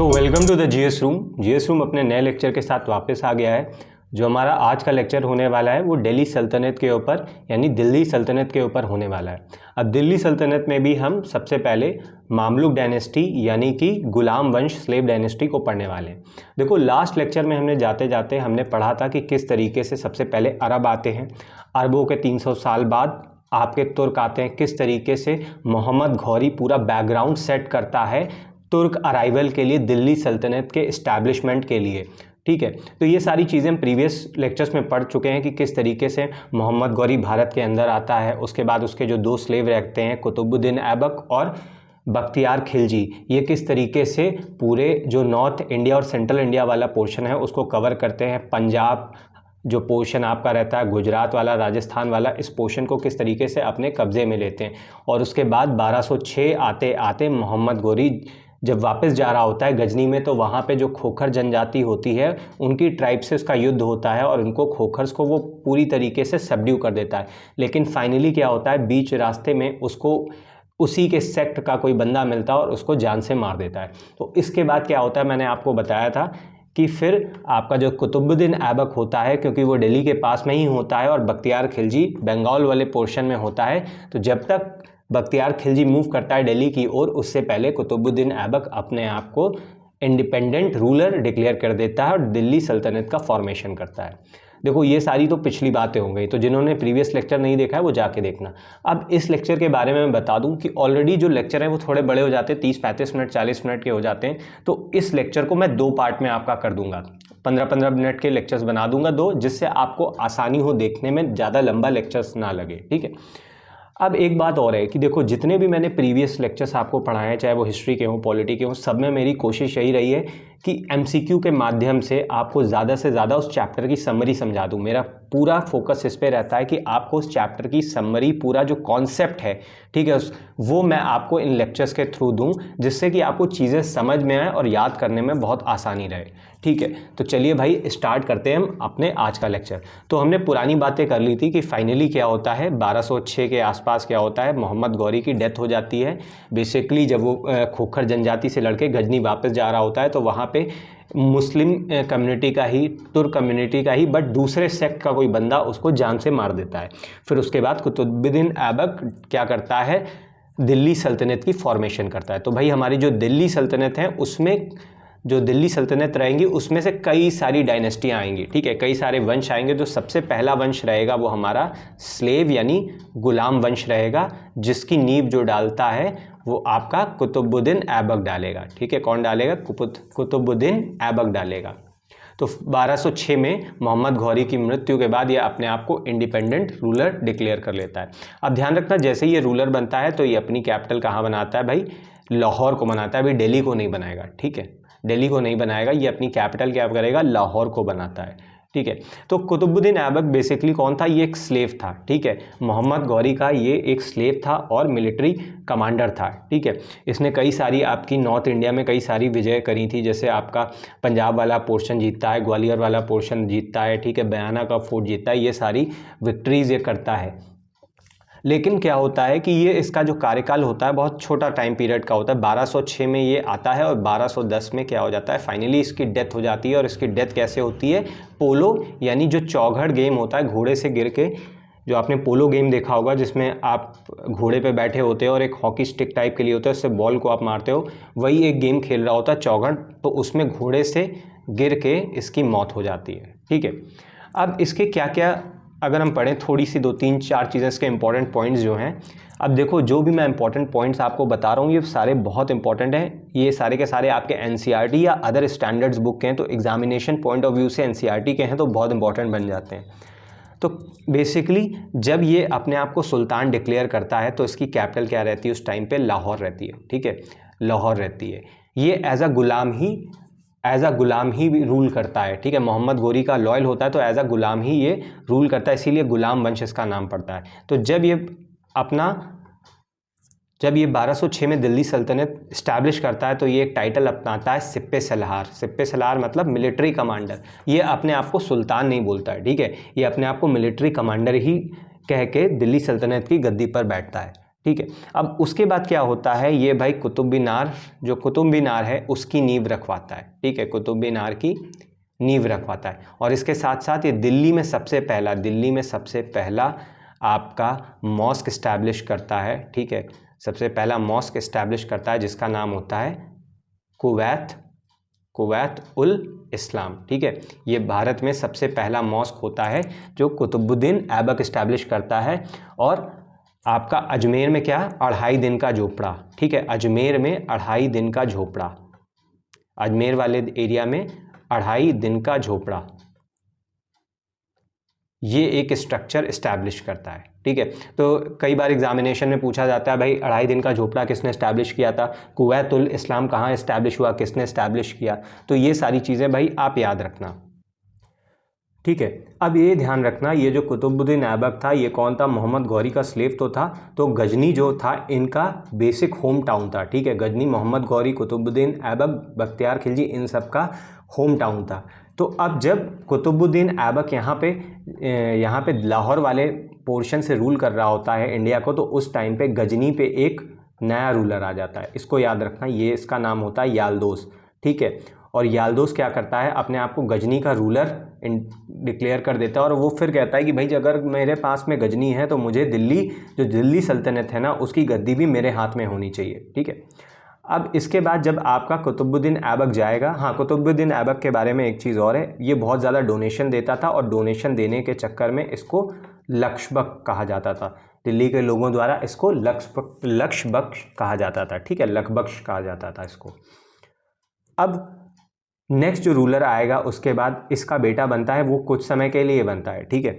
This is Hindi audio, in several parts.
So welcome to the GS room अपने नए लेक्चर के साथ वापस आ गया है। जो हमारा आज का लेक्चर होने वाला है वो दिल्ली सल्तनत के ऊपर यानी दिल्ली सल्तनत के ऊपर होने वाला है। अब दिल्ली सल्तनत में भी हम सबसे पहले मामलुक डायनेस्टी यानी कि गुलाम वंश स्लेव डायनेस्टी को पढ़ने वाले हैं। देखो लास्ट लेक्चर में हमने जाते जाते हमने पढ़ा था कि किस तरीके से सबसे पहले अरब आते हैं, अरबों के 300 साल बाद आपके तुर्क आते हैं, किस तरीके से मोहम्मद घौरी पूरा बैकग्राउंड सेट करता है तुर्क अराइवल के लिए, दिल्ली सल्तनत के इस्टेब्लिशमेंट के लिए। ठीक है, तो ये सारी चीज़ें हम प्रीवियस लेक्चर्स में पढ़ चुके हैं कि किस तरीके से मोहम्मद घौरी भारत के अंदर आता है। उसके बाद उसके जो दो स्लेव रहते हैं कुतुबुद्दीन ऐबक और बख्तियार खिलजी, ये किस तरीके से पूरे जो नॉर्थ इंडिया और सेंट्रल इंडिया वाला पोर्शन है उसको कवर करते हैं। पंजाब जो पोर्शन आपका रहता है, गुजरात वाला, राजस्थान वाला, इस पोर्शन को किस तरीके से अपने कब्जे में लेते हैं। और उसके बाद 1206 आते आते मोहम्मद घौरी जब वापस जा रहा होता है गजनी में, तो वहाँ पे जो खोखर जनजाति होती है उनकी ट्राइब से उसका युद्ध होता है और उनको खोखर्स को वो पूरी तरीके से सबड्यू कर देता है। लेकिन फाइनली क्या होता है, बीच रास्ते में उसको उसी के सेक्ट का कोई बंदा मिलता है और उसको जान से मार देता है। तो इसके बाद क्या होता है, मैंने आपको बताया था कि फिर आपका जो कुतुबुद्दीन ऐबक होता है, क्योंकि वो दिल्ली के पास में ही होता है और बख्तियार खिलजी बंगाल वाले पोर्शन में होता है, तो जब तक बख्तियार खिलजी मूव करता है दिल्ली की ओर, उससे पहले कुतुबुद्दीन ऐबक अपने आप को इंडिपेंडेंट रूलर डिक्लेयर कर देता है और दिल्ली सल्तनत का फॉर्मेशन करता है। देखो ये सारी तो पिछली बातें हो गई, तो जिन्होंने प्रीवियस लेक्चर नहीं देखा है वो जाके देखना। अब इस लेक्चर के बारे में मैं बता दूं कि ऑलरेडी जो लेक्चर है वो थोड़े बड़े हो जाते हैं, 30-35 मिनट 40 मिनट के हो जाते हैं। तो इस लेक्चर को मैं 2 पार्ट में आपका कर दूंगा, 15-15 मिनट के लेक्चर्स बना दूंगा 2, जिससे आपको आसानी हो देखने में, ज़्यादा लंबा लेक्चर्स ना लगे। ठीक है, अब एक बात और है कि देखो जितने भी मैंने प्रीवियस लेक्चर्स आपको पढ़ाए हैं, चाहे वो हिस्ट्री के हों, पॉलिटी के हों, सब में मेरी कोशिश यही रही है कि एमसीक्यू के माध्यम से आपको ज़्यादा से ज़्यादा उस चैप्टर की समरी समझा दूं। मेरा पूरा फोकस इस पे रहता है कि आपको उस चैप्टर की समरी, पूरा जो कॉन्सेप्ट है, ठीक है, वो मैं आपको इन लेक्चर्स के थ्रू दूं, जिससे कि आपको चीज़ें समझ में आए और याद करने में बहुत आसानी रहे। ठीक है, तो चलिए भाई स्टार्ट करते हैं हम अपने आज का लेक्चर। तो हमने पुरानी बातें कर ली थी कि फाइनली क्या होता है, 1206 के आसपास क्या होता है, मोहम्मद घौरी की डेथ हो जाती है। बेसिकली जब वो खोखर जनजाति से लड़के गजनी वापस जा रहा होता है, तो वहाँ पे मुस्लिम कम्युनिटी का ही, तुर्क कम्युनिटी का ही, बट दूसरे सेक्ट का कोई बंदा उसको जान से मार देता है। फिर उसके बाद कुतुबुद्दीन ऐबक क्या करता है, दिल्ली सल्तनत की फॉर्मेशन करता है। तो भाई हमारी जो दिल्ली सल्तनत है उसमें, जो दिल्ली सल्तनत रहेंगी उसमें से कई सारी डायनेस्टियाँ आएंगी। ठीक है, कई सारे वंश आएंगे। जो सबसे पहला वंश रहेगा वो हमारा स्लेव यानी गुलाम वंश रहेगा, जिसकी नींव जो डालता है वो आपका कुतुबुद्दीन ऐबक डालेगा। ठीक है, कौन डालेगा, कुतुबुद्दीन ऐबक डालेगा। तो 1206 में मोहम्मद घौरी की मृत्यु के बाद ये अपने आप को इंडिपेंडेंट रूलर डिक्लेयर कर लेता है। अब ध्यान रखना, जैसे ये रूलर बनता है तो ये अपनी कैपिटल कहाँ बनाता है भाई, लाहौर को बनाता है। अभी दिल्ली को नहीं बनाएगा। ठीक है, दिल्ली को नहीं बनाएगा, ये अपनी कैपिटल क्या करेगा, लाहौर को बनाता है। ठीक है, तो कुतुबुद्दीन ऐबक बेसिकली कौन था, ये एक स्लेव था। ठीक है, मोहम्मद घौरी का ये एक स्लेव था और मिलिट्री कमांडर था। ठीक है, इसने कई सारी आपकी नॉर्थ इंडिया में कई सारी विजय करी थी, जैसे आपका पंजाब वाला पोर्शन जीतता है, ग्वालियर वाला पोर्शन जीतता है, ठीक है, बयाना का फोर्ट जीतता है, ये सारी विक्ट्रीज ये करता है। लेकिन क्या होता है कि ये इसका जो कार्यकाल होता है बहुत छोटा टाइम पीरियड का होता है। 1206 में ये आता है और 1210 में क्या हो जाता है, फाइनली इसकी डेथ हो जाती है। और इसकी डेथ कैसे होती है, पोलो यानी जो चौघड़ गेम होता है, घोड़े से गिर के, जो आपने पोलो गेम देखा होगा जिसमें आप घोड़े पे बैठे होते हो और एक हॉकी स्टिक टाइप के लिए होता है, उससे बॉल को आप मारते हो, वही एक गेम खेल रहा होता है चौघड़, तो उसमें घोड़े से गिर के इसकी मौत हो जाती है। ठीक है, अब इसके क्या क्या अगर हम पढ़ें, थोड़ी सी 2-3-4 चीज़ें इसके इंपॉर्टेंट पॉइंट्स जो हैं। अब देखो जो भी मैं इंपॉर्टेंट पॉइंट्स आपको बता रहा हूँ ये सारे बहुत इंपॉर्टेंट हैं। ये सारे के सारे आपके एनसीईआरटी या अदर स्टैंडर्ड्स बुक के हैं, तो एग्जामिनेशन पॉइंट ऑफ व्यू से एनसीईआरटी के हैं तो बहुत इंपॉर्टेंट बन जाते हैं। तो बेसिकली जब ये अपने आप को सुल्तान डिक्लेयर करता है तो इसकी कैपिटल क्या रहती है उस टाइम पे, लाहौर रहती है। ठीक है, लाहौर रहती है। ये as a Ghulam he rule करता है। ठीक है, मोहम्मद घौरी का लॉयल होता है तो एज अ गुलाम ही ये रूल करता है, इसीलिए गुलाम वंश इसका नाम पड़ता है। तो जब ये 1206 में दिल्ली सल्तनत इस्टेब्लिश करता है तो ये एक टाइटल अपनाता है सिप्पे सलार। सिप्पे सलार मतलब मिलिट्री कमांडर। ये अपने आप को सुल्तान नहीं बोलता है। ठीक है, ये अपने आप को मिलिट्री कमांडर ही कह के दिल्ली सल्तनत की गद्दी पर बैठता है। ठीक है। अब उसके बाद क्या होता है, ये भाई कुतुब मीनार, जो कुतुब मीनार है उसकी नींव रखवाता है। ठीक है, कुतुब मीनार की नींव रखवाता है। और इसके साथ साथ ये दिल्ली में सबसे पहला आपका मॉस्क इस्टेब्लिश करता है। ठीक है, सबसे पहला मॉस्क इस्टेब्लिश करता है जिसका नाम होता है कुवैत उल इस्लाम। ठीक है, ये भारत में सबसे पहला मॉस्क होता है जो कुतुबुद्दीन ऐबक इस्टेब्लिश करता है। और आपका अजमेर में क्या, 2.5 दिन का झोपड़ा। ठीक है, अजमेर में 2.5 दिन का झोपड़ा, अजमेर वाले एरिया में 2.5 दिन का झोपड़ा, ये एक स्ट्रक्चर इस्टेब्लिश करता है। ठीक है, तो कई बार एग्जामिनेशन में पूछा जाता है भाई 2.5 दिन का झोपड़ा किसने इस्टेब्लिश किया था, कुवैत उल इस्लाम कहाँ इस्टेब्लिश हुआ, किसने इस्टेब्लिश किया, तो ये सारी चीज़ें भाई आप याद रखना। ठीक है, अब ये ध्यान रखना, ये जो कुतुबुद्दीन ऐबक था ये कौन था, मोहम्मद गौरी का स्लेव तो था, तो गजनी जो था इनका बेसिक होम टाउन था। ठीक है, गजनी मोहम्मद गौरी, कुतुबुद्दीन ऐबक, बख्तियार खिलजी, इन सब का होम टाउन था। तो अब जब कुतुबुद्दीन ऐबक यहाँ पे लाहौर वाले पोर्शन से रूल कर रहा होता है इंडिया को, तो उस टाइम पे गजनी पे एक नया रूलर आ जाता है। इसको याद रखना, ये इसका नाम होता है याल्दोस। ठीक है, और याल्दोस क्या करता है, अपने आप को गजनी का रूलर डिक्लेयर कर देता है। और वो फिर कहता है कि भाई अगर मेरे पास में गजनी है तो मुझे दिल्ली सल्तनत है ना, उसकी गद्दी भी मेरे हाथ में होनी चाहिए। ठीक है, अब इसके बाद जब आपका कुतुबुद्दीन ऐबक जाएगा, हाँ कुतुबुद्दीन ऐबक के बारे में एक चीज़ और है, ये बहुत ज़्यादा डोनेशन देता था और डोनेशन देने के चक्कर में इसको लक्ष्यबख्श कहा जाता था। दिल्ली के लोगों द्वारा इसको लक्ष्यबख्श कहा जाता था। ठीक है, लक्ष्यबख्श कहा जाता था इसको। अब नेक्स्ट जो रूलर आएगा उसके बाद इसका बेटा बनता है, वो कुछ समय के लिए बनता है। ठीक है,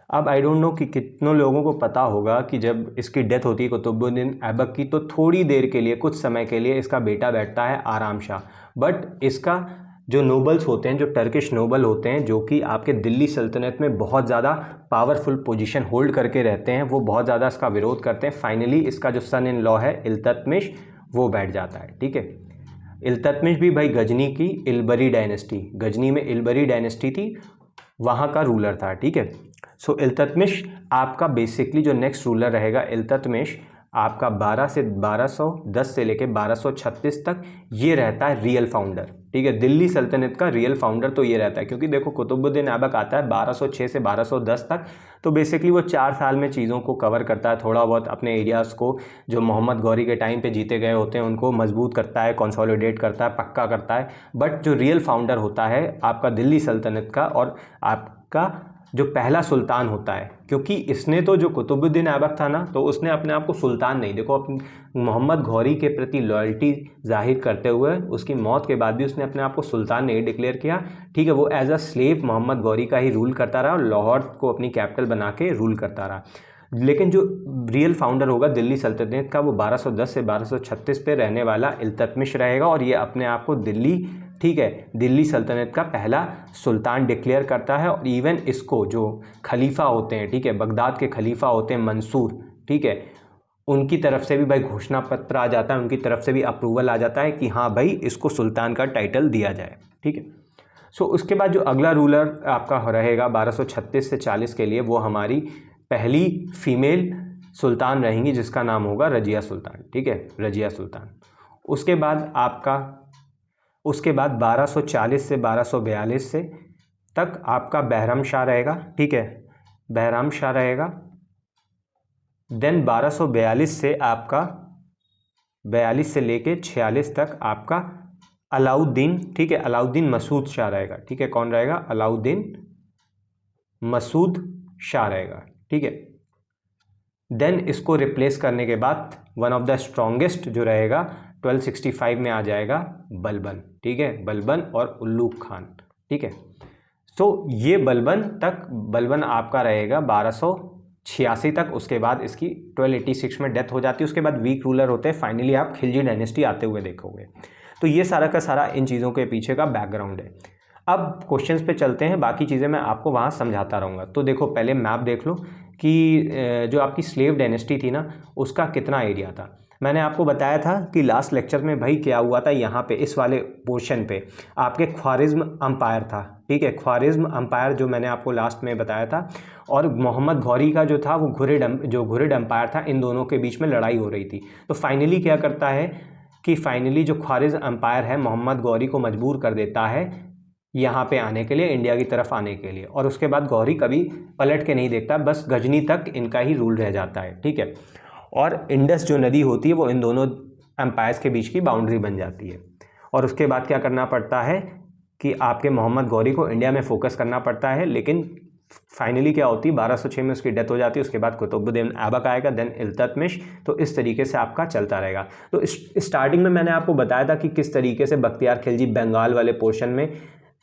अब आई डोंट नो कि कितनों लोगों को पता होगा कि जब इसकी डेथ होती है कुतुबुद्दीन ऐबक की, तो थोड़ी देर के लिए, कुछ समय के लिए इसका बेटा बैठता है आराम शाह। बट इसका जो नोबल्स होते हैं, जो टर्किश नोबल होते हैं, जो कि आपके दिल्ली सल्तनत में बहुत ज़्यादा पावरफुल पोजीशन होल्ड करके रहते हैं, वो बहुत ज़्यादा इसका विरोध करते हैं। फाइनली इसका जो सन इन लॉ है इल्तुतमिश, वो बैठ जाता है। ठीक है, इल्तुतमिश भी भाई गजनी की इलबरी डायनेस्टी, गजनी में इलबरी डायनेस्टी थी, वहाँ का रूलर था। ठीक है, सो इल्तुतमिश आपका बेसिकली जो नेक्स्ट रूलर रहेगा, इल्तुतमिश आपका 1210 से लेके 1236 तक ये रहता है रियल फाउंडर। ठीक है, दिल्ली सल्तनत का रियल फाउंडर तो ये रहता है, क्योंकि देखो कुतुबुद्दीन ऐबक आता है 1206 से 1210 तक, तो बेसिकली वो 4 साल में चीज़ों को कवर करता है, थोड़ा बहुत अपने एरियाज़ को जो मोहम्मद गौरी के टाइम पे जीते गए होते हैं उनको मजबूत करता है, कंसोलिडेट करता है, पक्का करता है। बट जो रियल फाउंडर होता है आपका दिल्ली सल्तनत का, और आपका जो पहला सुल्तान होता है, क्योंकि इसने तो जो कुतुबुद्दीन ऐबक था ना, तो उसने अपने आप को सुल्तान नहीं, देखो अपने मोहम्मद गौरी के प्रति लॉयल्टी जाहिर करते हुए उसकी मौत के बाद भी उसने अपने आप को सुल्तान नहीं डिक्लेयर किया। ठीक है, वो as a slave Mohammad Ghori का ही रूल करता रहा और लाहौर को अपनी कैपिटल बना के रूल करता रहा। लेकिन जो रियल फाउंडर होगा दिल्ली सल्तनत का, वो 1210 से 1236 पे रहने वाला इल्तुतमिश रहेगा, और ये अपने आप को दिल्ली सल्तनत का पहला सुल्तान डिक्लेयर करता है। और इवन इसको जो खलीफा होते हैं, ठीक है, बगदाद के खलीफा होते हैं मंसूर, ठीक है, उनकी तरफ से भी भाई घोषणा पत्र आ जाता है, उनकी तरफ से भी अप्रूवल आ जाता है कि हाँ भाई इसको सुल्तान का टाइटल दिया जाए। ठीक है, सो उसके बाद जो अगला रूलर आपका रहेगा 1236 से 40 के लिए, वो हमारी पहली फीमेल सुल्तान रहेंगी जिसका नाम होगा रजिया सुल्तान। ठीक है, रजिया सुल्तान। उसके बाद 1240 से 1242 से तक आपका बहराम शाह रहेगा। ठीक है, बहराम शाह रहेगा। देन 1242 से आपका 42 से लेके 46 तक आपका अलाउद्दीन, ठीक है, अलाउद्दीन मसूद शाह रहेगा। ठीक है, कौन रहेगा, अलाउद्दीन मसूद शाह रहेगा। ठीक है, देन इसको रिप्लेस करने के बाद वन ऑफ द स्ट्रॉन्गेस्ट जो रहेगा 1265 में आ जाएगा बलबन। ठीक है, बलबन और उल्लूग खान। ठीक है, सो ये बलबन आपका रहेगा 1286 तक। उसके बाद इसकी 1286 में डेथ हो जाती है। उसके बाद वीक रूलर होते हैं, फाइनली आप खिलजी डायनेस्टी आते हुए देखोगे। तो ये सारा का सारा इन चीज़ों के पीछे का बैकग्राउंड है। अब क्वेश्चंस पे चलते हैं, बाकी चीज़ें मैं आपको वहाँ समझाता रहूँगा। तो देखो पहले मैप देख लो कि जो आपकी स्लेव डायनेस्टी थी ना, उसका कितना एरिया था। मैंने आपको बताया था कि लास्ट लेक्चर में भाई क्या हुआ था, यहाँ पे इस वाले पोर्शन पे आपके ख्वारिज्म अंपायर था, ठीक है, ख्वारिज्म अंपायर जो मैंने आपको लास्ट में बताया था, और मोहम्मद घौरी का जो था वो घुरिड अंपायर था, इन दोनों के बीच में लड़ाई हो रही थी। तो फाइनली क्या करता है कि फाइनली जो ख्वारिज्म अंपायर है मोहम्मद घौरी को मजबूर कर देता है यहाँ पे आने के लिए, इंडिया की तरफ आने के लिए, और उसके बाद घौरी कभी पलट के नहीं देखता, बस गजनी तक इनका ही रूल रह जाता है, ठीक है। और इंडस जो नदी होती है वो इन दोनों एम्पायर्स के बीच की बाउंड्री बन जाती है। और उसके बाद क्या करना पड़ता है कि आपके मोहम्मद घौरी को इंडिया में फोकस करना पड़ता है, लेकिन फाइनली क्या होती है 1206 में उसकी डेथ हो जाती है। उसके बाद कुतुबुद्दीन ऐबक आएगा, देन इल्तुतमिश। तो इस तरीके से आपका चलता रहेगा। तो स्टार्टिंग में मैंने आपको बताया था कि किस तरीके से बख्तियार खिलजी बंगाल वाले पोर्शन में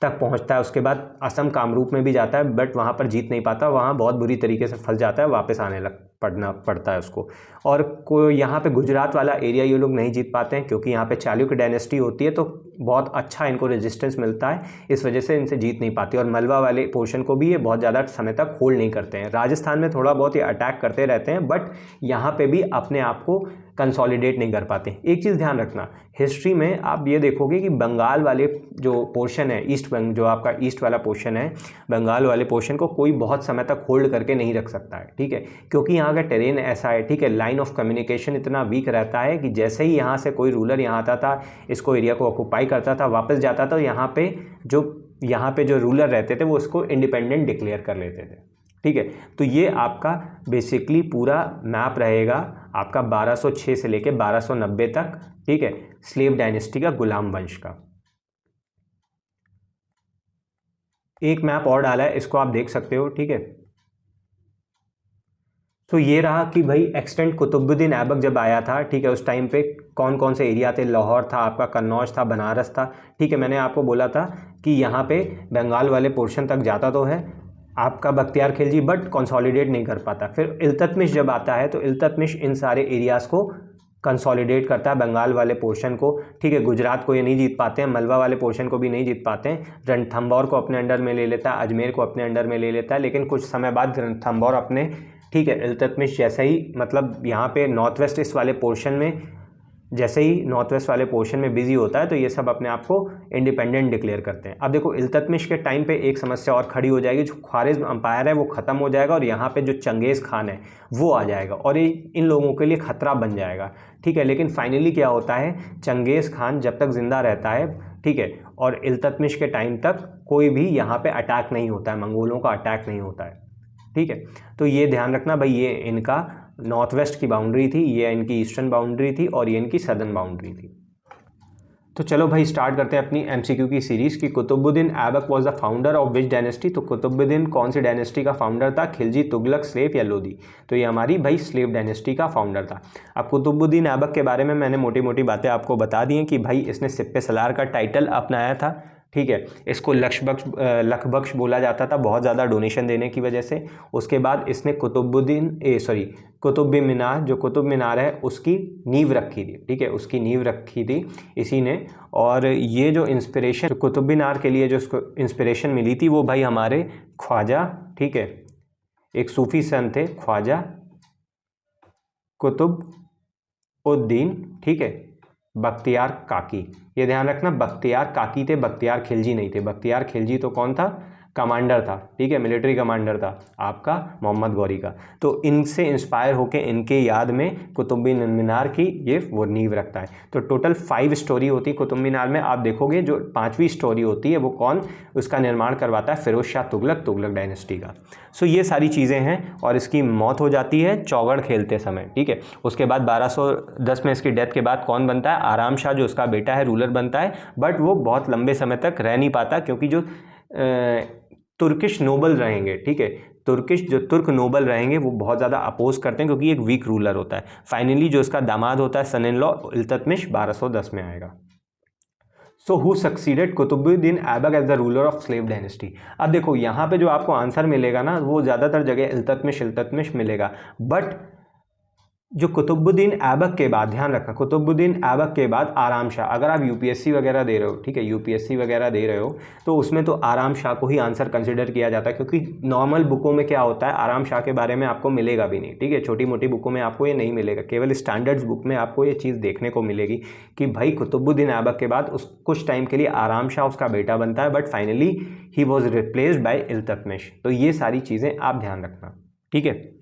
तक पहुंचता है, उसके बाद असम कामरूप में भी जाता है, बट वहाँ पर जीत नहीं पाता, वहाँ बहुत बुरी तरीके से फंस जाता है, वापस आने पड़ता है उसको। और यहाँ पे गुजरात वाला एरिया ये लोग नहीं जीत पाते हैं, क्योंकि यहाँ पे चालुक्य डायनेस्टी होती है, तो बहुत अच्छा इनको रेजिस्टेंस मिलता है, इस वजह से इनसे जीत नहीं पाती। और मलवा वाले पोर्शन को भी ये बहुत ज़्यादा समय तक होल्ड नहीं करते हैं। राजस्थान में थोड़ा बहुत ये अटैक करते रहते हैं, बट यहाँ पे भी अपने आप को कंसोलिडेट नहीं कर पाते। एक चीज़ ध्यान रखना, हिस्ट्री में आप ये देखोगे कि बंगाल वाले जो पोर्शन है, जो आपका ईस्ट वाला पोर्शन है, बंगाल वाले पोर्शन को कोई बहुत समय तक होल्ड करके नहीं रख सकता है, ठीक है, क्योंकि यहाँ का टेरेन ऐसा है, ठीक है, लाइन ऑफ कम्युनिकेशन इतना वीक रहता है कि जैसे ही यहाँ से कोई रूलर यहाँ आता था, इसको एरिया को ऑक्यूपाई करता था, वापस जाता था, यहाँ पे जो रूलर रहते थे वो इसको इंडिपेंडेंट डिक्लेयर कर लेते थे, ठीक है। तो ये आपका बेसिकली पूरा मैप रहेगा आपका 1206 से लेके 1290 तक, ठीक है, स्लेव डायनेस्टी का, गुलाम वंश का। एक मैप और डाला है, इसको आप देख सकते हो, ठीक है। तो ये रहा कि भाई एक्सटेंट कुतुबुद्दीन ऐबक जब आया था, ठीक है, उस टाइम पे कौन कौन से एरिया थे, लाहौर था आपका, कन्नौज था, बनारस था, ठीक है। मैंने आपको बोला था कि यहाँ पे बंगाल वाले पोर्शन तक जाता तो है आपका बख्तियार खिलजी, बट कंसोलिडेट नहीं कर पाता। फिर इल्तुतमिश जब आता है तो इल्तुतमिश इन सारे एरियाज़ को कंसोलिडेट करता है, बंगाल वाले पोर्शन को, ठीक है। गुजरात को ये नहीं जीत पाते हैं, मलवा वाले पोर्शन को भी नहीं जीत पाते हैं, रणथंभौर को अपने अंडर में ले लेता है, अजमेर को अपने अंडर में ले लेता है, लेकिन कुछ समय बाद रणथंभौर अपने, ठीक है, इल्तुतमिश जैसे ही मतलब यहाँ पे नॉर्थ वेस्ट इस वाले पोर्शन में, जैसे ही नॉर्थ वेस्ट वाले पोर्शन में बिजी होता है, तो ये सब अपने आप को इंडिपेंडेंट डिक्लेयर करते हैं। अब देखो इल्तुतमिश के टाइम पे एक समस्या और खड़ी हो जाएगी, जो ख्वारिज्म अंपायर है वो ख़त्म हो जाएगा, और यहाँ पे जो चंगेज़ खान है वो आ जाएगा, और ये इन लोगों के लिए ख़तरा बन जाएगा, ठीक है। लेकिन फाइनली क्या होता है, चंगेज़ खान जब तक ज़िंदा रहता है, ठीक है, और इल्तुतमिश के टाइम तक कोई भी यहाँ पर अटैक नहीं होता है, मंगोलों का अटैक नहीं होता है, ठीक है। तो ये ध्यान रखना भाई, ये इनका नॉर्थ वेस्ट की बाउंड्री थी, ये इनकी ईस्टर्न बाउंड्री थी, और ये इनकी सदर्न बाउंड्री थी। तो चलो भाई स्टार्ट करते हैं अपनी एमसीक्यू की सीरीज़ कि Qutubuddin Aibak was the founder of which dynasty. तो कुतुबुद्दीन कौन सी डायनेस्टी का फाउंडर था, खिलजी, तुगलक, स्लेव या लोदी? तो ये हमारी भाई स्लेव डायनेस्टी का फाउंडर था। अब कुतुबुद्दीन ऐबक के बारे में मैंने मोटी मोटी बातें आपको बता दी हैं कि भाई इसने सिप्पे सलार का टाइटल अपनाया था, ठीक है। इसको लखबख्श बोला जाता था, बहुत ज़्यादा डोनेशन देने की वजह से। उसके बाद इसने कुतुब मीनार, जो कुतुब मीनार है उसकी नींव रखी थी, ठीक है, उसकी नींव रखी थी इसी ने। और ये जो इंस्पिरेशन कुतुब मीनार के लिए जो उसको इंस्पिरेशन मिली थी वो भाई हमारे ख्वाजा, ठीक है, एक सूफी संत थे ख्वाजा कुतुब उद्दीन, ठीक है, बख्तियार काकी। ये ध्यान रखना, बख्तियार काकी थे, बख्तियार खिलजी नहीं थे। बख्तियार खिलजी तो कौन था, कमांडर था, ठीक है, मिलिट्री कमांडर था आपका मोहम्मद घौरी का। तो इनसे इंस्पायर होके इनके याद में कुतुब मीनार की ये वो नींव रखता है। तो टोटल 5 स्टोरी होती है कुतुब मीनार में। आप देखोगे जो 5वीं स्टोरी होती है वो कौन उसका निर्माण करवाता है, फिरोज शाह तुगलक डायनेस्टी का। सो ये सारी चीज़ें हैं, और इसकी मौत हो जाती है चौगड़ खेलते समय, ठीक है। उसके बाद 1210 में इसकी डेथ के बाद कौन बनता है, आराम शाह, जो उसका बेटा है, रूलर बनता है, बट वो बहुत लंबे समय तक रह नहीं पाता, क्योंकि जो तुर्किश नोबल रहेंगे, ठीक है, तुर्क नोबल रहेंगे वो बहुत ज़्यादा अपोज करते हैं, क्योंकि एक वीक रूलर होता है। फाइनली जो उसका दामाद होता है, सन इन लॉ, इल्तुतमिश 1210 में आएगा। So who succeeded Qutubuddin Aibak as the ruler of slave dynasty. अब देखो यहाँ पे जो आपको आंसर मिलेगा ना, वो ज़्यादातर जगह इल्तुतमिश मिलेगा, बट जो कुतुबुद्दीन ऐबक के बाद, ध्यान रखना, कुतुबुद्दीन ऐबक के बाद आराम शाह, अगर आप यूपीएससी वगैरह दे रहे हो, ठीक है, यूपीएससी वगैरह दे रहे हो तो उसमें तो आराम शाह को ही आंसर कंसिडर किया जाता है, क्योंकि नॉर्मल बुकों में क्या होता है, आराम शाह के बारे में आपको मिलेगा भी नहीं, ठीक है, छोटी मोटी बुकों में आपको ये नहीं मिलेगा, केवल स्टैंडर्ड्स बुक में आपको ये चीज़ देखने को मिलेगी कि भाई कुतुबुद्दीन ऐबक के बाद उस कुछ टाइम के लिए आराम शाह उसका बेटा बनता है, but finally he was replaced by Iltutmish. तो ये सारी चीज़ें आप ध्यान रखना, ठीक है।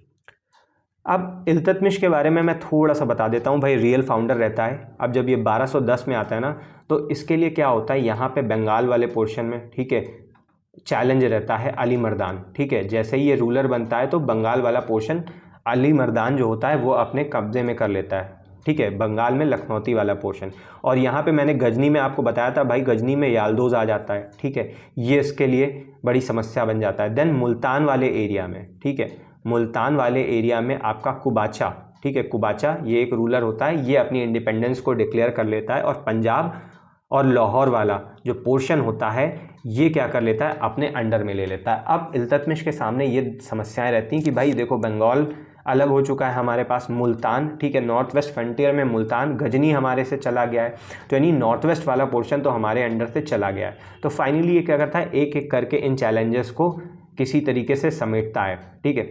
अब इल्तुतमिश के बारे में मैं थोड़ा सा बता देता हूँ। भाई रियल फाउंडर रहता है। अब जब ये 1210 में आता है ना, तो इसके लिए क्या होता है, यहाँ पे बंगाल वाले पोर्शन में, ठीक है, चैलेंज रहता है अली मर्दान, ठीक है। जैसे ही ये रूलर बनता है तो बंगाल वाला पोर्शन अली मर्दान जो होता है वो अपने कब्जे में कर लेता है, ठीक है, बंगाल में लखनौती वाला पोर्शन। और यहाँ पे मैंने गजनी में आपको बताया था भाई, गजनी में याल्दोज आ जाता है, ठीक है, ये इसके लिए बड़ी समस्या बन जाता है। देन मुल्तान वाले एरिया में, ठीक है, मुल्तान वाले एरिया में आपका कुबाचा, ठीक है, कुबाचा ये एक रूलर होता है, ये अपनी इंडिपेंडेंस को डिक्लेयर कर लेता है, और पंजाब और लाहौर वाला जो पोर्शन होता है ये क्या कर लेता है, अपने अंडर में ले लेता है। अब इल्तुतमिश के सामने ये समस्याएं रहती हैं कि भाई देखो, बंगाल अलग हो चुका है, हमारे पास मुल्तान, ठीक है, नॉर्थ वेस्ट फ्रंटियर में मुल्तान, गजनी हमारे से चला गया है, तो यानी नॉर्थ वेस्ट वाला पोर्शन तो हमारे अंडर से चला गया है। तो फाइनली ये क्या करता है, एक एक करके इन चैलेंजेस को किसी तरीके से समेटता है, ठीक है,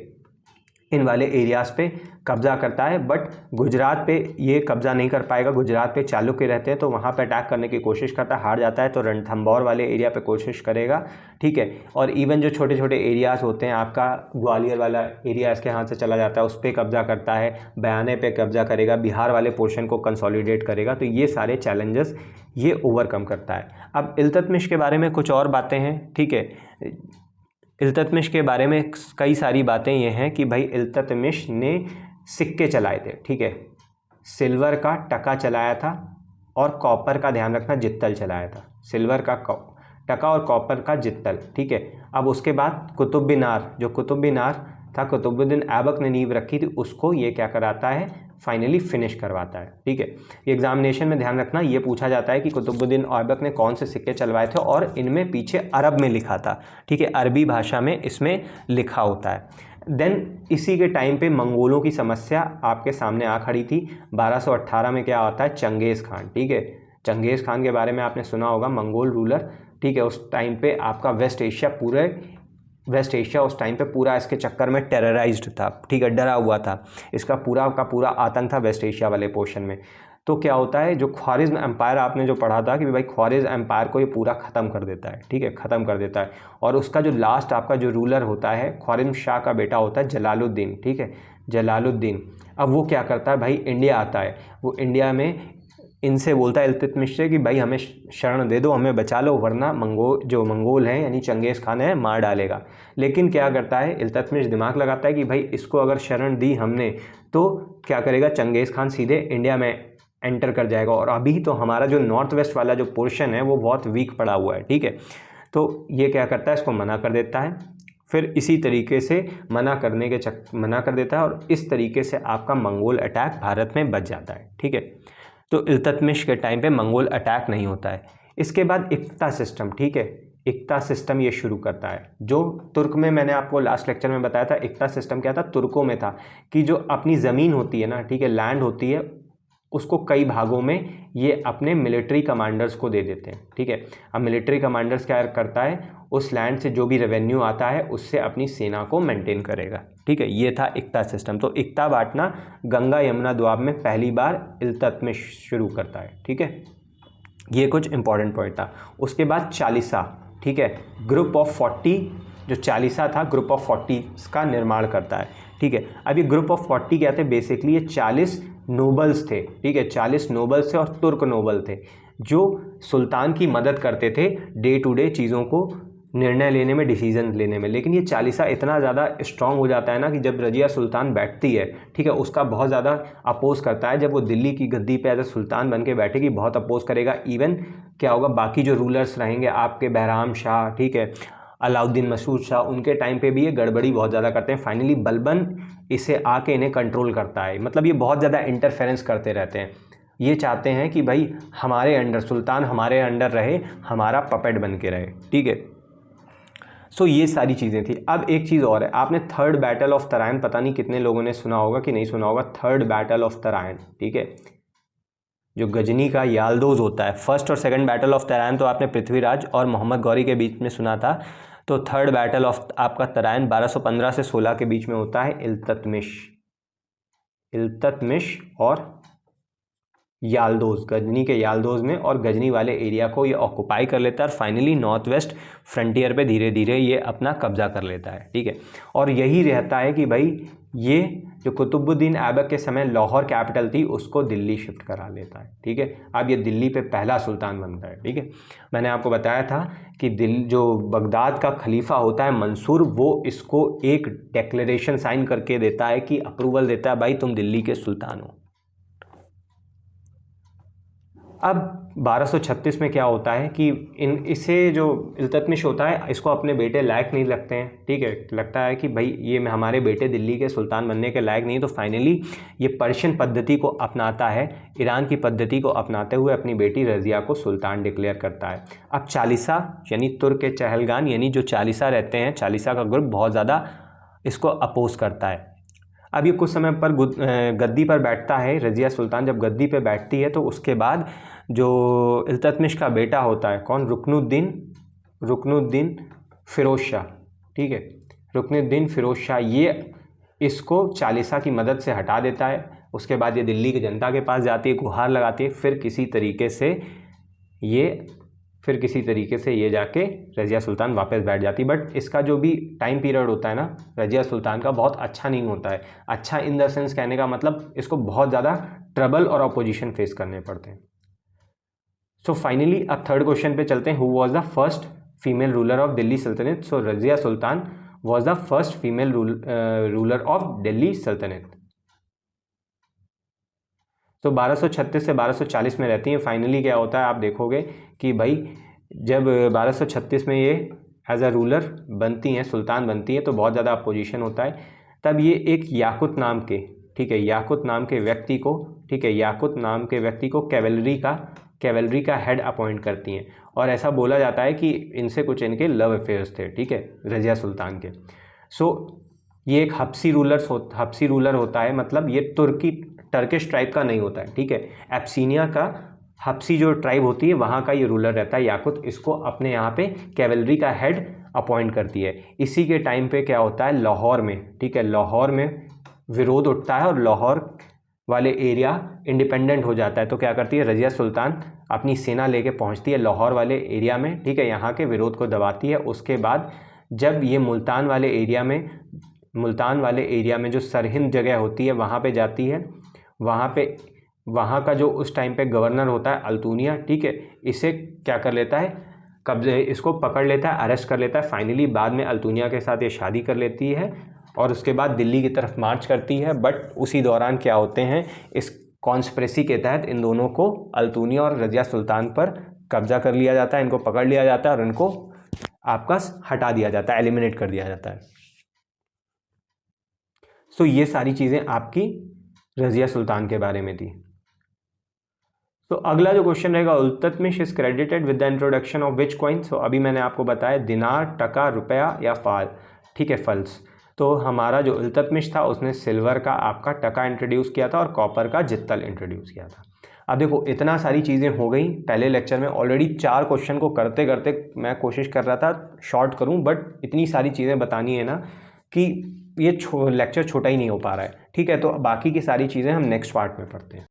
इन वाले एरियाज़ पे कब्ज़ा करता है। बट गुजरात पे ये कब्ज़ा नहीं कर पाएगा, गुजरात पे चालुक्य रहते हैं, तो वहाँ पे अटैक करने की कोशिश करता है, हार जाता है, तो रणथंभौर वाले एरिया पे कोशिश करेगा, ठीक है। और इवन जो छोटे छोटे एरियाज़ होते हैं, आपका ग्वालियर वाला एरिया इसके हाथ से चला जाता है, उस पर कब्ज़ा करता है, बयाने पे कब्ज़ा करेगा, बिहार वाले पोर्शन को कंसोलिडेट करेगा। तो ये सारे चैलेंजेस ये ओवरकम करता है। अब इल्तुतमिश के बारे में कुछ और बातें हैं, ठीक है। इल्तुतमिश के बारे में कई सारी बातें ये हैं कि भाई इल्तुतमिश ने सिक्के चलाए थे, ठीक है, सिल्वर का टका चलाया था और कॉपर का, ध्यान रखना, जित्तल चलाया था, सिल्वर का टका और कॉपर का जित्तल, ठीक है। अब उसके बाद कुतुब मीनार, जो कुतुब मीनार था कुतुबुद्दीन ऐबक ने नींव रखी थी, उसको ये क्या कराता है, फाइनली फिनिश करवाता है, ठीक है। एग्जामिनेशन में ध्यान रखना, ये पूछा जाता है कि कुतुबुद्दीन ऐबक ने कौन से सिक्के चलवाए थे, और इनमें पीछे अरब में लिखा था, ठीक है, अरबी भाषा में इसमें लिखा होता है। देन इसी के टाइम पे मंगोलों की समस्या आपके सामने आ खड़ी थी। 1218 में क्या होता है, चंगेज़ खान, ठीक है, चंगेज़ खान के बारे में आपने सुना होगा, मंगोल रूलर, ठीक है। उस टाइम पे आपका वेस्ट एशिया उस टाइम पे पूरा इसके चक्कर में टेरराइज्ड था, ठीक है, डरा हुआ था, इसका पूरा का पूरा आतंक था वेस्ट एशिया वाले पोर्शन में। तो क्या होता है, जो ख्वारिज़्म एम्पायर आपने जो पढ़ा था कि भाई ख्वारिज़्म एम्पायर को ये पूरा ख़त्म कर देता है, ठीक है, ख़त्म कर देता है। और उसका जो लास्ट आपका जो रूलर होता है, ख्वारिज़्म शाह का बेटा होता है जलालुद्दीन, ठीक है, जलालुद्दीन। अब वो क्या करता है भाई, इंडिया आता है, वो इंडिया में इनसे बोलता है इल्तुतमिश से कि भाई हमें शरण दे दो, हमें बचा लो, वरना मंगोल हैं यानी चंगेज़ खान है, मार डालेगा। लेकिन क्या करता है इल्तुतमिश, दिमाग लगाता है कि भाई इसको अगर शरण दी हमने तो क्या करेगा, चंगेज़ खान सीधे इंडिया में एंटर कर जाएगा, और अभी तो हमारा जो नॉर्थ वेस्ट वाला जो पोर्शन है वो बहुत वीक पड़ा हुआ है, ठीक है। तो ये क्या करता है, इसको मना कर देता है। फिर इसी तरीके से मना कर देता है, और इस तरीके से आपका मंगोल अटैक भारत में बच जाता है, ठीक है। तो इल्तुतमिश के टाइम पे मंगोल अटैक नहीं होता है। इसके बाद इक्ता सिस्टम, ठीक है, इक्ता सिस्टम ये शुरू करता है, जो तुर्क में, मैंने आपको लास्ट लेक्चर में बताया था इक्ता सिस्टम क्या था, तुर्कों में था कि जो अपनी ज़मीन होती है ना, ठीक है, लैंड होती है, उसको कई भागों में ये अपने मिलिट्री कमांडर्स को दे देते हैं, ठीक है। अब मिलिट्री कमांडर्स क्या करता है, उस लैंड से जो भी रेवेन्यू आता है उससे अपनी सेना को मेंटेन करेगा, ठीक है। ये था इक्ता सिस्टम। तो इक्ता बांटना गंगा यमुना दोआब में पहली बार इल्तुतमिश शुरू करता है, ठीक है। ये कुछ इंपॉर्टेंट पॉइंट था। उसके बाद चालीसा, ठीक है, ग्रुप ऑफ 40, जो चालीसा था ग्रुप ऑफ 40 का निर्माण करता है, ठीक है। अब ये ग्रुप ऑफ 40 क्या थे, बेसिकली ये 40 नोबल्स थे, ठीक है, 40 नोबल्स थे और तुर्क नोबल थे, जो सुल्तान की मदद करते थे डे टू डे चीज़ों को निर्णय लेने में, डिसीजन लेने में। लेकिन ये चालीसा इतना ज़्यादा स्ट्रांग हो जाता है ना कि जब रजिया सुल्तान बैठती है, ठीक है, उसका बहुत ज़्यादा अपोज करता है। जब वो दिल्ली की गद्दी पे एज ए सुल्तान बन के बैठेगी, बहुत अपोज करेगा। इवन क्या होगा, बाकी जो रूलर्स रहेंगे आपके, बहराम शाह, ठीक है, अलाउद्दीन मसूद शाह, उनके टाइम पे भी ये गड़बड़ी बहुत ज़्यादा करते हैं। फाइनली बलबन इसे आके इन्हें कंट्रोल करता है, मतलब ये बहुत ज़्यादा इंटरफेरेंस करते रहते हैं। ये चाहते हैं कि भाई हमारे अंडर, सुल्तान हमारे अंडर रहे, हमारा पपेट बन के रहे, ठीक है। सो ये सारी चीज़ें थी। अब एक चीज़ और है, आपने थर्ड बैटल ऑफ तराइन पता नहीं कितने लोगों ने सुना होगा कि नहीं सुना होगा। थर्ड बैटल ऑफ तराइन, ठीक है, जो गजनी का याल्दोज होता है। फर्स्ट और सेकंड बैटल ऑफ तराइन तो आपने पृथ्वीराज और मोहम्मद गौरी के बीच में सुना था। तो थर्ड बैटल ऑफ आपका तराइन 1215 से 16 के बीच में होता है। इल्ततमिश और याल्दोज, गजनी के याल्दोज में, और गजनी वाले एरिया को ये ऑक्युपाई कर लेता है और फाइनली नॉर्थ वेस्ट फ्रंटियर पे धीरे धीरे ये अपना कब्जा कर लेता है, ठीक है। और यही रहता है कि भाई ये जो कुतुबुद्दीन ऐबक के समय लाहौर कैपिटल थी उसको दिल्ली शिफ्ट करा लेता है, ठीक है। अब ये दिल्ली पे पहला सुल्तान बनता है, ठीक है। मैंने आपको बताया था कि जो बगदाद का खलीफा होता है मंसूर, वो इसको एक डिक्लेरेशन साइन करके देता है कि अप्रूवल देता है, भाई तुम दिल्ली के सुल्तान हो। अब 1236 में क्या होता है कि इसे जो इल्ततमिश होता है इसको अपने बेटे लायक नहीं लगते हैं, ठीक है। लगता है कि भाई ये हमारे बेटे दिल्ली के सुल्तान बनने के लायक नहीं, तो फाइनली ये पर्शियन पद्धति को अपनाता है, ईरान की पद्धति को अपनाते हुए अपनी बेटी रज़िया को सुल्तान डिक्लेयर करता है। अब चालीसा यानी तुर्क के चहलगान यानी जो चालीसा रहते हैं, चालीसा का ग्रुप बहुत ज़्यादा इसको अपोज करता है। अब ये कुछ समय पर गद्दी पर बैठता है, रज़िया सुल्तान जब गद्दी पे बैठती है तो उसके बाद जो इल्ततमिश का बेटा होता है, कौन, रुकनुद्दीन फ़िरोज़ शाह, ठीक है, रुकनुद्दीन फ़िरोज़ शाह, ये इसको चालीसा की मदद से हटा देता है। उसके बाद ये दिल्ली की जनता के पास जाती है, गुहार लगाती है, फिर किसी तरीके से ये जाके रज़िया सुल्तान वापस बैठ जाती। बट इसका जो भी टाइम पीरियड होता है ना रज़िया सुल्तान का, बहुत अच्छा नहीं होता है। अच्छा इन द सेंस कहने का मतलब इसको बहुत ज़्यादा ट्रबल और अपोजिशन फेस करने पड़ते हैं। सो फाइनली अब थर्ड क्वेश्चन पे चलते हैं। Who was the first female ruler of Delhi Sultanat? So Razia Sultan was the first female ruler of Delhi Sultanat. तो 1236 से 1240 में रहती हैं। फाइनली क्या होता है आप देखोगे कि भाई जब 1236 में ये एज अ रूलर बनती हैं, सुल्तान बनती हैं, तो बहुत ज़्यादा अपोजिशन होता है। तब ये एक याकुत नाम के, ठीक है, याकुत नाम के व्यक्ति को, ठीक है, याकुत नाम के व्यक्ति को कैवलरी का हेड अपॉइंट करती हैं। और ऐसा बोला जाता है कि इनसे कुछ इनके लव अफेयर्स थे, ठीक है, रज़िया सुल्तान के। सो ये एक हब्सी रूलर होता है, मतलब ये टर्किश ट्राइब का नहीं होता है, ठीक है। एब्सीनिया का हब्सी जो ट्राइब होती है वहाँ का ये रूलर रहता है याकुत। इसको अपने यहाँ पे कैवलरी का हेड अपॉइंट करती है। इसी के टाइम पे क्या होता है लाहौर में, ठीक है, लाहौर में विरोध उठता है और लाहौर वाले एरिया इंडिपेंडेंट हो जाता है। तो क्या करती है रज़िया सुल्तान, अपनी सेना लेके पहुंचती है लाहौर वाले एरिया में, ठीक है, यहाँ के विरोध को दबाती है। उसके बाद जब ये मुल्तान वाले एरिया में जो सरहिंद जगह होती है वहाँ पे जाती है, वहाँ का जो उस टाइम पे गवर्नर होता है अल्तूनिया, ठीक है, इसे क्या कर लेता है, कब्जे, इसको पकड़ लेता है, अरेस्ट कर लेता है। फाइनली बाद में अल्तूनिया के साथ ये शादी कर लेती है और उसके बाद दिल्ली की तरफ मार्च करती है। बट उसी दौरान क्या होते हैं, इस कॉन्स्पिरेसी के तहत इन दोनों को, अल्तूनिया और रज़िया सुल्तान पर कब्जा कर लिया जाता है, इनको पकड़ लिया जाता है और इनको आपका हटा दिया जाता है, एलिमिनेट कर दिया जाता है। सो ये सारी चीज़ें आपकी रज़िया सुल्तान के बारे में थी। तो अगला जो क्वेश्चन रहेगा, Iltutmish is credited with the introduction of which coin? So अभी मैंने आपको बताया दिनार, टका, रुपया या फाल, ठीक है, फल्स। तो हमारा जो इल्तुतमिश था उसने सिल्वर का आपका टका इंट्रोड्यूस किया था और कॉपर का जित्तल इंट्रोड्यूस किया था। अब देखो इतना सारी चीज़ें हो गई पहले लेक्चर में, ऑलरेडी 4 क्वेश्चन को करते करते मैं कोशिश कर रहा था शॉर्ट करूं, बट इतनी सारी चीज़ें बतानी है ना कि ये लेक्चर छोटा ही नहीं हो पा रहा है, ठीक है। तो बाकी की सारी चीज़ें हम नेक्स्ट पार्ट में पढ़ते हैं।